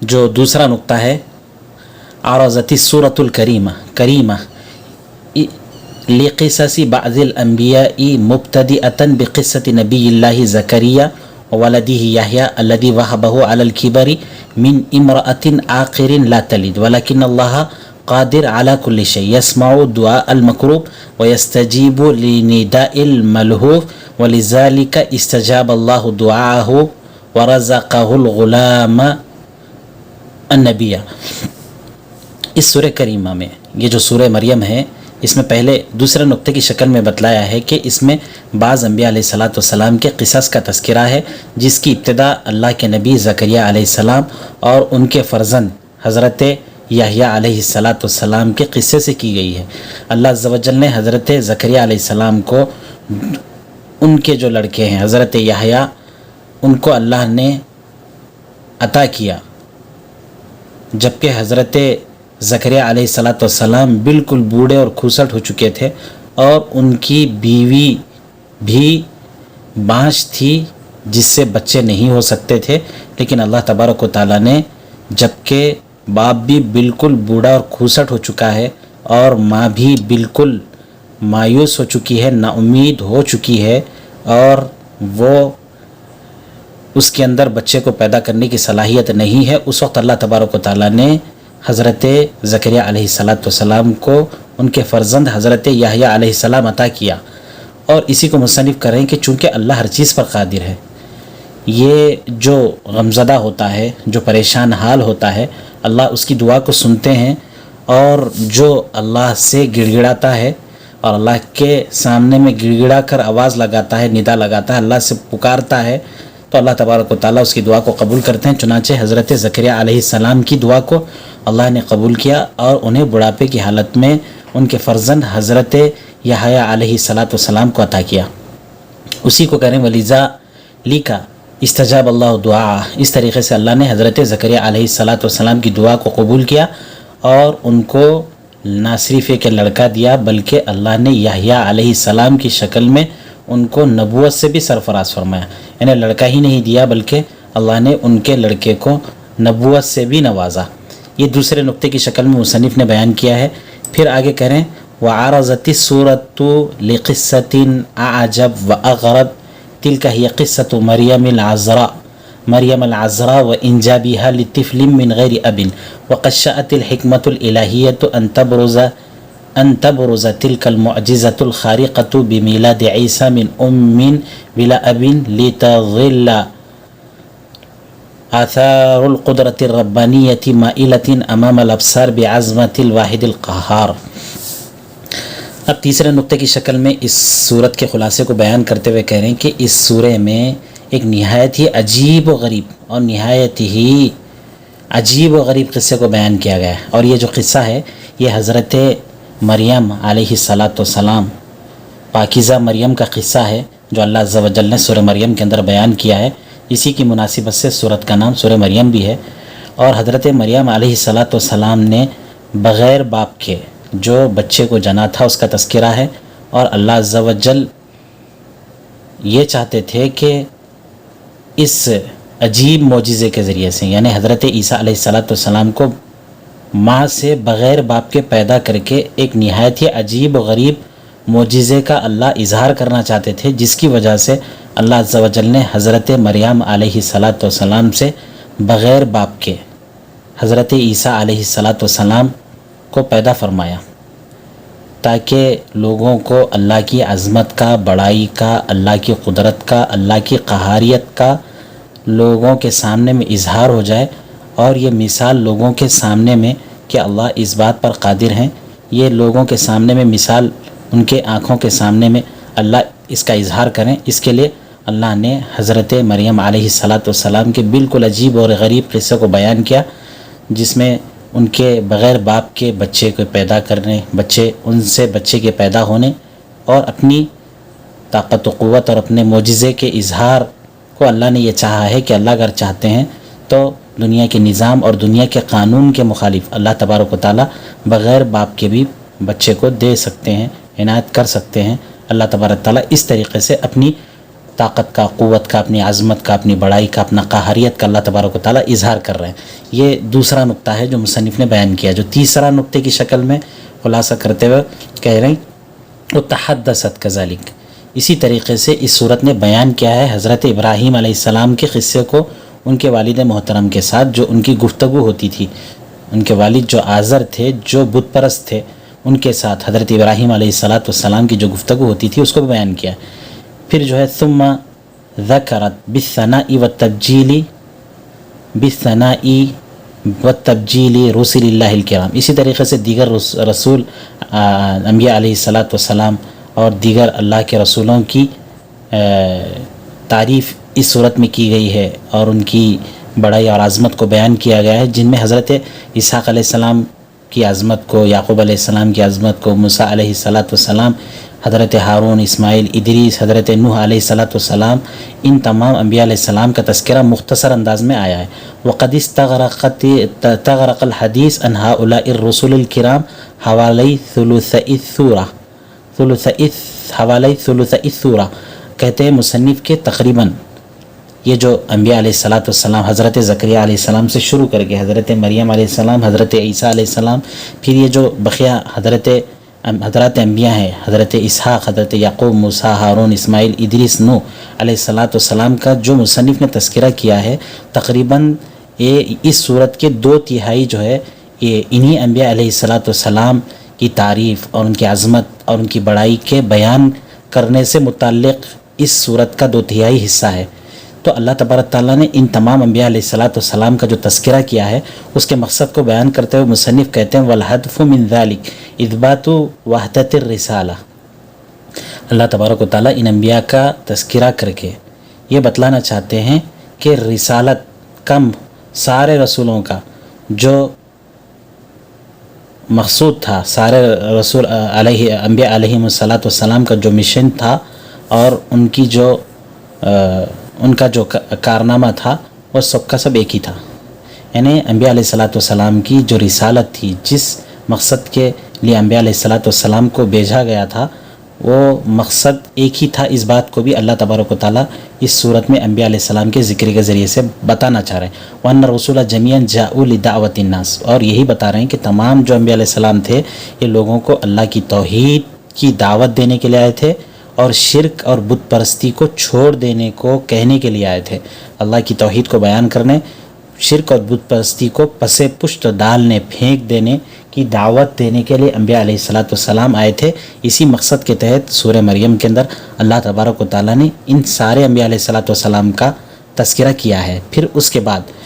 جو دوسرا نقطہ ہے عرضت السورة کریمہ لقصص بعض الانبیاء مبتدئة بقصة نبی اللہ زکریہ وولده یحییٰ الذی وهبه على الكبر من امرأة عاقر لا تلد ولكن اللہ قادر على كل شيء يسمع دعاء المكروب ويستجيب لنداء الملهوف ولذلك استجاب الله دعاءه ورزقه الغلام النبی. اس سورہ کریمہ میں یہ جو سورہ مریم ہے اس میں پہلے دوسرے نقطے کی شکل میں بتلایا ہے کہ اس میں بعض انبیاء علیہ السلام کے قصص کا تذکرہ ہے جس کی ابتدا اللہ کے نبی زکریا علیہ السلام اور ان کے فرزند حضرت یحییٰ علیہ السلام کے قصے سے کی گئی ہے. اللہ عز و جل نے حضرت زکریا علیہ السلام کو ان کے جو لڑکے ہیں حضرت یحییٰ ان کو اللہ نے عطا کیا جبکہ حضرت زکریا علیہ السلام بالکل بوڑھے اور کھوسٹ ہو چکے تھے اور ان کی بیوی بھی بانجھ تھی جس سے بچے نہیں ہو سکتے تھے. لیکن اللہ تبارک و تعالیٰ نے جبکہ باپ بھی بالکل بوڑھا اور کھوسٹ ہو چکا ہے اور ماں بھی بالکل مایوس ہو چکی ہے، نا امید ہو چکی ہے اور وہ اس کے اندر بچے کو پیدا کرنے کی صلاحیت نہیں ہے، اس وقت اللہ تبارک و تعالیٰ نے حضرت زکریا علیہ السلام کو ان کے فرزند حضرت یحییٰ علیہ السلام عطا کیا. اور اسی کو مصنف کر رہے ہیں کہ چونکہ اللہ ہر چیز پر قادر ہے، یہ جو غمزدہ ہوتا ہے، جو پریشان حال ہوتا ہے، اللہ اس کی دعا کو سنتے ہیں، اور جو اللہ سے گڑ گڑاتا ہے اور اللہ کے سامنے میں گڑ گڑا کر آواز لگاتا ہے، ندا لگاتا ہے، اللہ سے پکارتا ہے تو اللہ تبارک و تعالیٰ اس کی دعا کو قبول کرتے ہیں. چنانچہ حضرت زکریا علیہ السلام کی دعا کو اللہ نے قبول کیا اور انہیں بڑھاپے کی حالت میں ان کے فرزند حضرت یحییٰ علیہ السلام کو عطا کیا. اسی کو کہہ رہے ہیں ولیزا لیکا استجاب اللہ دعا. اس طریقے سے اللہ نے حضرت زکریا علیہ السلام کی دعا کو قبول کیا اور ان کو نہ صرف ایک لڑکا دیا بلکہ اللہ نے یحییٰ علیہ السلام کی شکل میں ان کو نبوت سے بھی سرفراز فرمایا. انہیں لڑکا ہی نہیں دیا بلکہ اللہ نے ان کے لڑکے کو نبوت سے بھی نوازا. یہ دوسرے نقطے کی شکل میں مصنف نے بیان کیا ہے. پھر آگے کہہ رہے ہیں وعرضت السورة لقصة اعجب واغرب تلك هي قصة مريم العذراء وانجابها لطفل من غير اب وقد شاءت الحكمة الإلهية أن تبرز تلك المعجزة الخارقة بميلاد عيسى من أم بلا أب لتظل آثار القدرة الربانية مائلة أمام الأبصار بعظمة الواحد القهار. اب تیسرے نقطے کی شکل میں اس صورت کے خلاصے کو بیان کرتے ہوئے کہہ رہے ہیں کہ اس سورہ میں ایک نہایت ہی عجیب و غریب اور نہایت ہی عجیب و غریب قصے کو بیان کیا گیا ہے. اور یہ جو قصہ ہے یہ حضرت مریم علیہ السلام پاکیزہ مریم کا قصہ ہے جو اللہ عز و جل نے سورہ مریم کے اندر بیان کیا ہے. اسی کی مناسبت سے سورت کا نام سورہ مریم بھی ہے. اور حضرت مریم علیہ السلام نے بغیر باپ کے جو بچے کو جنا تھا اس کا تذکرہ ہے. اور اللہ عز و جل یہ چاہتے تھے کہ اس عجیب معجزے کے ذریعے سے یعنی حضرت عیسیٰ علیہ السلام کو ماں سے بغیر باپ کے پیدا کر کے ایک نہایت ہی عجیب و غریب معجزے کا اللہ اظہار کرنا چاہتے تھے، جس کی وجہ سے اللہ عز و جل نے حضرت مریم علیہ السلام سے بغیر باپ کے حضرت عیسیٰ علیہ السلام کو پیدا فرمایا تاکہ لوگوں کو اللہ کی عظمت کا، بڑائی کا، اللہ کی قدرت کا، اللہ کی قہاریت کا لوگوں کے سامنے میں اظہار ہو جائے. اور یہ مثال لوگوں کے سامنے میں کہ اللہ اس بات پر قادر ہیں، یہ لوگوں کے سامنے میں مثال ان کے آنکھوں کے سامنے میں اللہ اس کا اظہار کریں. اس کے لیے اللہ نے حضرت مریم علیہ السلام کے بالکل عجیب اور غریب قصے کو بیان کیا، جس میں ان کے بغیر باپ کے بچے کو پیدا کرنے، ان سے بچے کے پیدا ہونے اور اپنی طاقت و قوت اور اپنے معجزے کے اظہار کو اللہ نے یہ چاہا ہے کہ اللہ اگر چاہتے ہیں تو دنیا کے نظام اور دنیا کے قانون کے مخالف اللہ تبارک و تعالیٰ بغیر باپ کے بھی بچے کو دے سکتے ہیں، عنایت کر سکتے ہیں. اللہ تبارک تعالیٰ اس طریقے سے اپنی طاقت کا، قوت کا، اپنی عظمت کا، اپنی بڑائی کا، اپنا قہریت کا اللہ تبارک و تعالیٰ اظہار کر رہے ہیں۔ یہ دوسرا نقطہ ہے جو مصنف نے بیان کیا، جو تیسرا نقطے کی شکل میں خلاصہ کرتے ہوئے کہہ رہے ہیں وتحدثت کذالک، اسی طریقے سے اس صورت نے بیان کیا ہے حضرت ابراہیم علیہ السلام کے قصے کو ان کے والد محترم کے ساتھ، جو ان کی گفتگو ہوتی تھی، ان کے والد جو آزر تھے، جو بت پرست تھے، ان کے ساتھ حضرت ابراہیم علیہ السلام کی جو گفتگو ہوتی تھی اس کو بھی بیان کیا۔ پھر جو ہے ثم ذکرت بالثناء والتبجیل رسل اللہ الکرام، اسی طریقے سے دیگر رسول انبیاء علیہ السلام اور دیگر اللہ کے رسولوں کی تعریف اس صورت میں کی گئی ہے، اور ان کی بڑائی اور عظمت کو بیان کیا گیا ہے، جن میں حضرت اسحاق علیہ السلام کی عظمت کو، یعقوب علیہ السلام کی عظمت کو، موسیٰ علیہ السلام، حضرت ہارون، اسماعیل، ادریس، حضرت نوح علیہ السلام، ان تمام انبیاء علیہ السلام کا تذکرہ مختصر انداز میں آیا ہے۔ وقد استغرق الحدیث عن هؤلاء الرسل الکرام حوالی ثلث السورہ، کہتے ہیں مصنف کے تقریباً یہ جو انبیاء علیہ السلام حضرت زکریا علیہ السلام سے شروع کر کے حضرت مریم علیہ السلام، حضرت عیسیٰ علیہ السلام، پھر یہ جو بقیہ حضرات انبیاء ہیں، حضرت اسحاق، حضرت یعقوب، موسیٰ، ہارون، اسماعیل، ادریس، نوح علیہ السلام کا جو مصنف نے تذکرہ کیا ہے، تقریباً یہ اس صورت کے 2/3 جو ہے یہ انہی انبیاء علیہ السلام کی تعریف اور ان کی عظمت اور ان کی بڑائی کے بیان کرنے سے متعلق اس صورت کا 2/3 حصہ ہے۔ تو اللہ تبارک تعالیٰ نے ان تمام انبیاء علیہ السلام کا جو تذکرہ کیا ہے اس کے مقصد کو بیان کرتے ہوئے مصنف کہتے ہیں والہدف من ذلک اثبات وحدت الرسالہ، اللہ تبارک و تعالیٰ ان انبیاء کا تذکرہ کر کے یہ بتلانا چاہتے ہیں کہ رسالت کم سارے رسولوں کا جو مقصود تھا، سارے رسول انبیاء علیہ السلام کا جو مشن تھا اور ان کا جو کارنامہ تھا وہ سب کا سب ایک ہی تھا، یعنی انبیاء علیہ السلام کی جو رسالت تھی، جس مقصد کے لیے انبیاء علیہ السلام کو بھیجا گیا تھا، وہ مقصد ایک ہی تھا۔ اس بات کو بھی اللہ تبارک و تعالیٰ اس صورت میں انبیاء علیہ السلام کے ذکر کے ذریعے سے بتانا چاہ رہے ہیں۔ وَأَنَّ الرُّسُلَ جَمِيعًا جَاءُوا لِدَعْوَةِ النَّاسِ، اور یہی بتا رہے ہیں کہ تمام جو انبیاء علیہ السلام تھے یہ لوگوں کو اللہ کی توحید کی دعوت دینے کے لیے آئے تھے، اور شرک اور بت پرستی کو چھوڑ دینے کو کہنے کے لیے آئے تھے، اللہ کی توحید کو بیان کرنے، شرک اور بت پرستی کو پس پشت ڈالنے، پھینک دینے کی دعوت دینے کے لیے انبیاء علیہ السلام آئے تھے۔ اسی مقصد کے تحت سورہ مریم کے اندر اللہ تبارک و تعالیٰ نے ان سارے انبیاء علیہ السلام کا تذکرہ کیا ہے۔ پھر اس کے بعد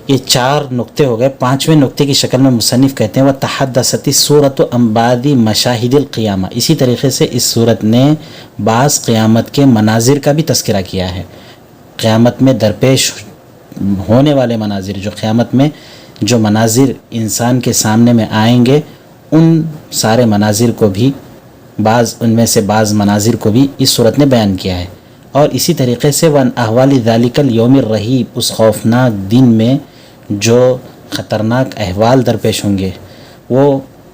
یہ 4 نقطے ہو گئے، 5ویں نقطے کی شکل میں مصنف کہتے ہیں وَتَحَدَّثَتِ السُّورَةُ عَن بَعْضِ مَشَاهِدِ الْقِيَامَةِ، اسی طریقے سے اس صورت نے بعض قیامت کے مناظر کا بھی تذکرہ کیا ہے، قیامت میں درپیش ہونے والے مناظر، جو قیامت میں جو مناظر انسان کے سامنے میں آئیں گے، ان سارے مناظر کو بھی ان میں سے بعض مناظر کو بھی اس صورت نے بیان کیا ہے۔ اور اسی طریقے سے وَأَنْ أَحْوَالِ ذَلِكَ الْيَوْمِ الرَّهِيبِ، اس خوفناک دن میں جو خطرناک احوال درپیش ہوں گے، وہ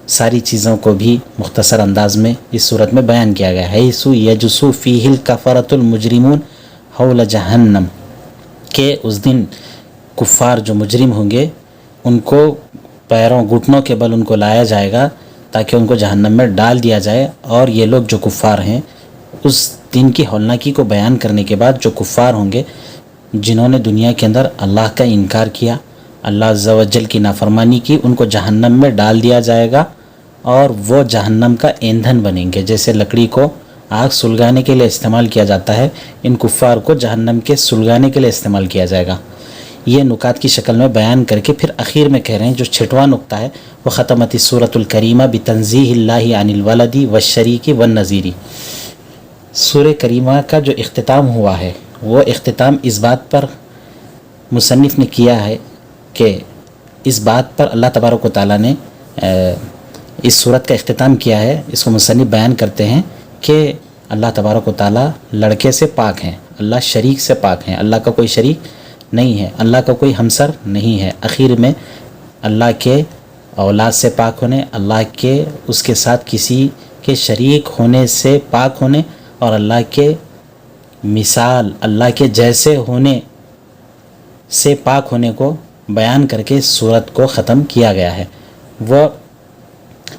ساری چیزوں کو بھی مختصر انداز میں اس صورت میں بیان کیا گیا ہے۔ حَيْثُ يَجْثُو فِيهِ الْكَفَرَةُ الْمُجْرِمُونَ حَوْلَ جَهَنَّمَ، کہ اس دن کفار جو مجرم ہوں گے ان کو پیروں گھٹنوں کے بل ان کو لایا جائے گا تاکہ ان کو جہنم میں ڈال دیا جائے۔ اور یہ لوگ جو کفار ہیں اس دن کی ہولناکی کو بیان کرنے کے بعد، جو کفار ہوں گے جنہوں نے دنیا کے اندر اللہ کا انکار کیا، اللہ عز و جل کی نافرمانی کی، ان کو جہنم میں ڈال دیا جائے گا، اور وہ جہنم کا ایندھن بنیں گے۔ جیسے لکڑی کو آگ سلگانے کے لیے استعمال کیا جاتا ہے، ان کفار کو جہنم کے سلگانے کے لیے استعمال کیا جائے گا۔ یہ نکات کی شکل میں بیان کر کے پھر اخیر میں کہہ رہے ہیں جو 6واں نقطہ ہے وہ ختمت السورۃ الکریمہ بتنزیہ اللہ عن الولد والشریک والنظیر، سورہ کریمہ کا جو اختتام ہوا ہے وہ اختتام اس بات پر مصنف نے کیا ہے کہ اس بات پر اللہ تبارک و تعالیٰ نے اس صورت کا اختتام کیا ہے۔ اس کو مصنف بیان کرتے ہیں کہ اللہ تبارک و تعالیٰ لڑکے سے پاک ہیں، اللہ شریک سے پاک ہیں، اللہ کا کوئی شریک نہیں ہے، اللہ کا کوئی ہمسر نہیں ہے۔ اخیر میں اللہ کے اولاد سے پاک ہونے، اللہ کے اس کے ساتھ کسی کے شریک ہونے سے پاک ہونے، اور اللہ کے مثال اللہ کے جیسے ہونے سے پاک ہونے کو بیان کر کے اس صورت کو ختم کیا گیا ہے. وہ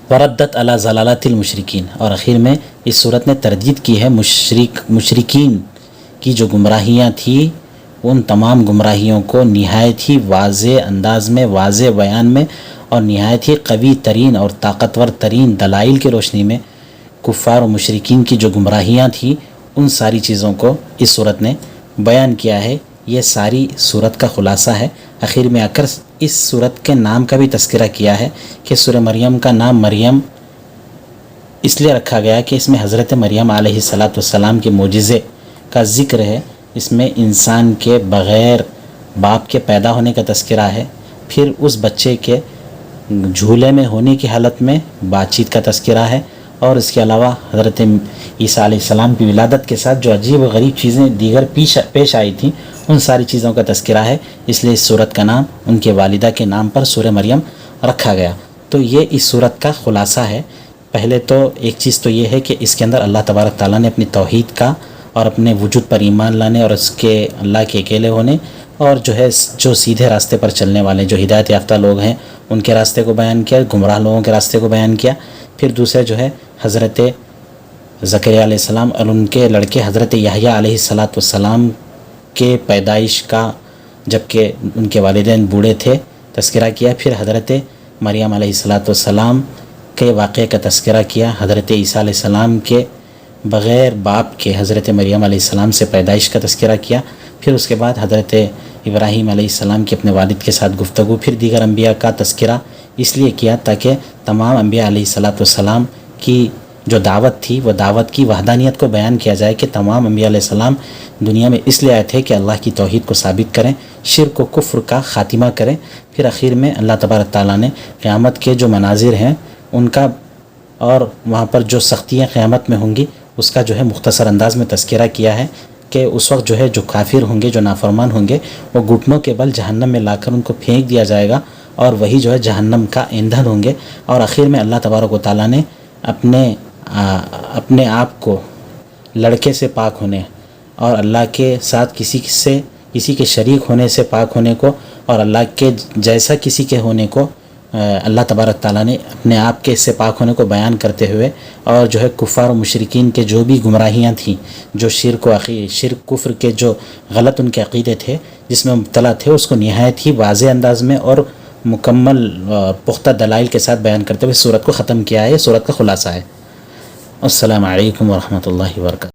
وردت علی ضلالت المشرکین، اور آخر میں اس صورت نے تردید کی ہے مشرکین کی جو گمراہیاں تھیں، ان تمام گمراہیوں کو نہایت ہی واضح انداز میں، واضح بیان میں اور نہایت ہی قوی ترین اور طاقتور ترین دلائل کی روشنی میں کفار و مشرکین کی جو گمراہیاں تھیں ان ساری چیزوں کو اس صورت نے بیان کیا ہے. یہ ساری صورت کا خلاصہ ہے. آخر میں آ کر اس صورت کے نام کا بھی تذکرہ کیا ہے کہ سورہ مریم کا نام مریم اس لیے رکھا گیا کہ اس میں حضرت مریم علیہ السلام کے معجزے کا ذکر ہے. اس میں انسان کے بغیر باپ کے پیدا ہونے کا تذکرہ ہے، پھر اس بچے کے جھولے میں ہونے کی حالت میں بات چیت کا تذکرہ ہے، اور اس کے علاوہ حضرت عیسیٰ علیہ السلام کی ولادت کے ساتھ جو عجیب و غریب چیزیں دیگر پیش آئی تھیں ان ساری چیزوں کا تذکرہ ہے. اس لیے اس صورت کا نام ان کے والدہ کے نام پر سورہ مریم رکھا گیا. تو یہ اس صورت کا خلاصہ ہے. پہلے تو ایک چیز تو یہ ہے کہ اس کے اندر اللہ تبارک تعالیٰ نے اپنی توحید کا اور اپنے وجود پر ایمان لانے اور اس کے اللہ کے اکیلے ہونے اور جو سیدھے راستے پر چلنے والے جو ہدایت یافتہ لوگ ہیں ان کے راستے کو بیان کیا، گمراہ لوگوں کے راستے کو بیان کیا. پھر دوسرے حضرت زکریا علیہ السلام اور ان کے لڑکے حضرت یحییٰ علیہ السلام کے پیدائش کا، جبکہ ان کے والدین بوڑھے تھے، تذکرہ کیا. پھر حضرت مریم علیہ السلام کے واقعے کا تذکرہ کیا. حضرت عیسیٰ علیہ السلام کے بغیر باپ کے حضرت مریم علیہ السلام سے پیدائش کا تذکرہ کیا. پھر اس کے بعد حضرت ابراہیم علیہ السلام کی اپنے والد کے ساتھ گفتگو. پھر دیگر انبیاء کا تذکرہ اس لیے کیا تاکہ تمام انبیاء علیہ السلام کی جو دعوت تھی وہ دعوت کی وحدانیت کو بیان کیا جائے کہ تمام انبیاء علیہ السلام دنیا میں اس لیے آئے تھے کہ اللہ کی توحید کو ثابت کریں، شرک و کفر کا خاتمہ کریں. پھر آخر میں اللہ تبارک تعالیٰ نے قیامت کے جو مناظر ہیں ان کا اور وہاں پر جو سختیاں قیامت میں ہوں گی اس کا مختصر انداز میں تذکرہ کیا ہے کہ اس وقت جو کافر ہوں گے، جو نافرمان ہوں گے، وہ گھٹنوں کے بل جہنم میں لا کر ان کو پھینک دیا جائے گا اور وہی جہنم کا ایندھن ہوں گے. اور آخر میں اللہ تبارک و تعالیٰ نے اپنے آپ کو لڑکے سے پاک ہونے اور اللہ کے ساتھ کسی کے شریک ہونے سے پاک ہونے کو اور اللہ کے جیسا کسی کے ہونے کو اللہ تبارک تعالیٰ نے اپنے آپ کے اس سے پاک ہونے کو بیان کرتے ہوئے اور کفار و مشرکین کے جو بھی گمراہیاں تھیں، جو شرک کفر کے جو غلط ان کے عقیدے تھے جس میں مبتلا تھے، اس کو نہایت ہی واضح انداز میں اور مکمل پختہ دلائل کے ساتھ بیان کرتے ہوئے سورت کو ختم کیا ہے. یہ سورت کا خلاصہ ہے. السلام علیکم ورحمۃ اللہ وبرکاتہ.